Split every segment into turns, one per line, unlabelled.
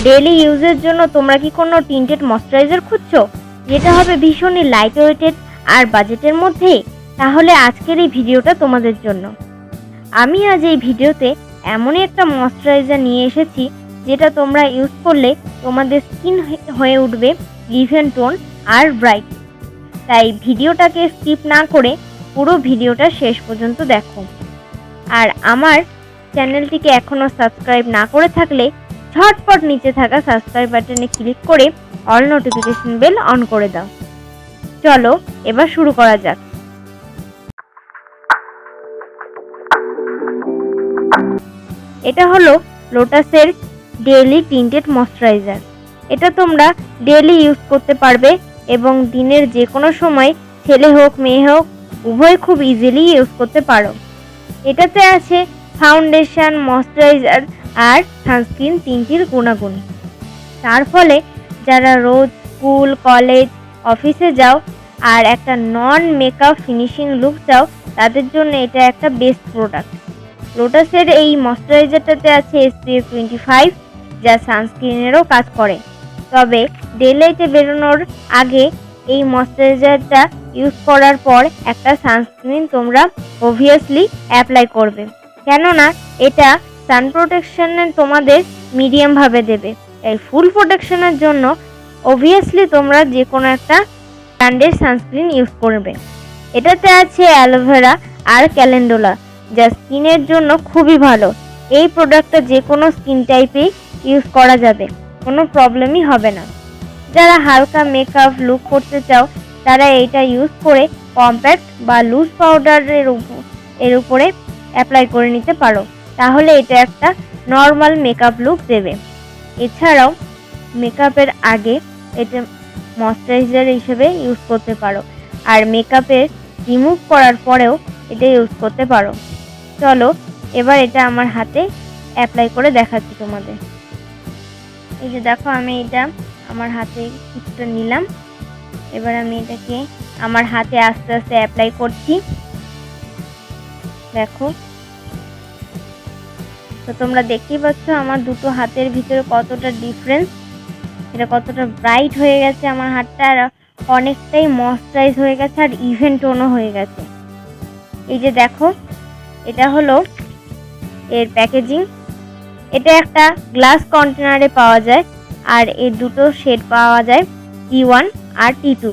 Daily ইউজের জন্য তোমরা কি কোনো টিন্টেড ময়শ্চারাইজার খুঁজছো যেটা হবে ভীষণই লাইট ওয়েটেড আর বাজেটের মধ্যে? তাহলে আজকের এই ভিডিওটা তোমাদের জন্য। আমি আজ এই ভিডিওতে এমনই একটা ময়শ্চারাইজার নিয়ে এসেছি যেটা তোমরা ইউজ করলে তোমাদের স্কিন হয়ে উঠবে ইভেন টোন আর ব্রাইট। তাই ভিডিওটাকে স্কিপ না করে পুরো ভিডিওটা শেষ পর্যন্ত দেখো। আর আমার চ্যানেলটিকে এখনও সাবস্ক্রাইব না করে থাকলে ঝটপট নিচে থাকা সাবস্ক্রাইব বাটনে ক্লিক করে অল নোটিফিকেশন বেল অন করে দাও। চলো এবার শুরু করা যাক। এটা হলো লোটাসের ডেইলি টিন্টেড ময়শ্চারাইজার। এটা তোমরা ডেইলি ইউজ করতে পারবে এবং দিনের যে কোনো সময় ছেলে হোক মেয়ে হোক উভয় খুব ইজিলি ইউজ করতে পারো। এটাতে আছে ফাউন্ডেশন, ময়শ্চারাইজার আর সানস্ক্রিন তিনটির গুণাগুণ। তার ফলে যারা রোজ স্কুল, কলেজ, অফিসে যাও আর একটা নন মেকআপ ফিনিশিং লুক চাও তাদের জন্য এটা একটা বেস্ট প্রোডাক্ট। লোটাসের এই ময়শ্চারাইজারটাতে আছে SPF 25 যা সানস্ক্রিনেরও কাজ করে। তবে ডে লাইটে বেরোনোর আগে এই ময়শ্চারাইজারটা ইউজ করার পর একটা সানস্ক্রিন তোমরা অবভিয়াসলি অ্যাপ্লাই করবে, কেননা এটা সান প্রোটেকশনে তোমাদের মিডিয়ামভাবে দেবে। তাই ফুল প্রোটেকশনের জন্য অবভিয়াসলি তোমরা যে কোনো একটা ব্র্যান্ডের সানস্ক্রিন ইউজ করবে। এটাতে আছে অ্যালোভেরা আর ক্যালেন্ডুলা যা স্কিনের জন্য খুবই ভালো। এই প্রোডাক্টটা যে কোনো স্কিন টাইপে ইউজ করা যাবে, কোনো প্রবলেমই হবে না। যারা হালকা মেকআপ লুক করতে চাও তারা এইটা ইউজ করে কম্প্যাক্ট বা লুজ পাউডারের উপরে অ্যাপ্লাই করে নিতে পারো, তাহলে এটা একটা নর্মাল মেকআপ লুক দেবে। এছাড়াও মেকআপের আগে এটা ময়শ্চারাইজার হিসেবে ইউজ করতে পারো, আর মেকআপের রিমুভ করার পরেও এটা ইউজ করতে পারো। চলো এবার এটা আমার হাতে অ্যাপ্লাই করে দেখাচ্ছি তোমাদের। এই যে দেখো, আমি এটা আমার হাতে কিছুটা নিলাম। এবার আমি এটাকে আমার হাতে আস্তে আস্তে অ্যাপ্লাই করছি। দেখো, তো তোমরা দেখতেই পাচ্ছ আমার দুটো হাতের ভিতরে কতটা ডিফারেন্স, এটা কতটা ব্রাইট হয়ে গেছে আমার হাতটা, আর অনেকটাই ময়শ্চারাইজ হয়ে গেছে আর ইভেন টোনও হয়ে গেছে। এই যে দেখো, এটা হলো এর প্যাকেজিং। এটা একটা গ্লাস কন্টেনারে পাওয়া যায় আর এর দুটো শেড পাওয়া যায়, T1 আর T2।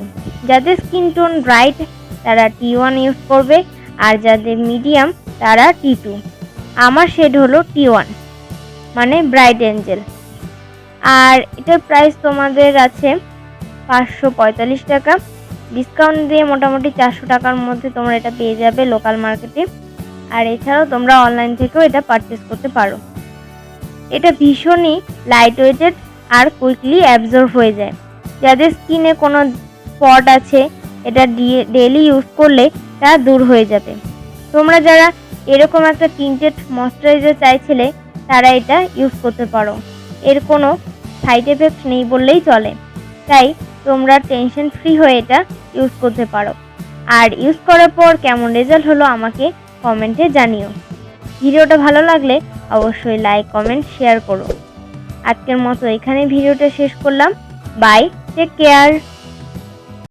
যাদের স্কিন টোন ব্রাইট তারা T1 ইউজ করবে আর যাদের মিডিয়াম তারা T2। আমার শেড হলো T1 মানে ব্রাইট এঞ্জেল। আর এটার প্রাইস তোমাদের আছে 545 টাকা, ডিসকাউন্ট দিয়ে মোটামুটি 400 টাকার মধ্যে তোমরা এটা পেয়ে যাবে লোকাল মার্কেটে। আর এছাড়াও তোমরা অনলাইন থেকেও এটা পারচেস করতে পারো। এটা ভীষণই লাইট ওয়েটেড আর কুইকলি অ্যাবজর্ব হয়ে যায়। যাদের স্কিনে কোনো স্পট আছে এটা ডেইলি ইউজ করলে তা দূর হয়ে যাবে। তোমরা যারা এরকম একটা টিন্টেড ময়শ্চারাইজার চাইছিলে তারা এটা ইউজ করতে পারো। এর কোনো সাইড এফেক্ট নেই বললেই চলে, তাই তোমরা টেনশন ফ্রি হয়ে এটা ইউজ করতে পারো। আর ইউজ করার পর কেমন রেজাল্ট হলো আমাকে কমেন্টে জানিও। ভিডিওটা ভালো লাগলে অবশ্যই লাইক, কমেন্ট, শেয়ার করো। আজকের মতো এখানে ভিডিওটা শেষ করলাম। Bye, take care.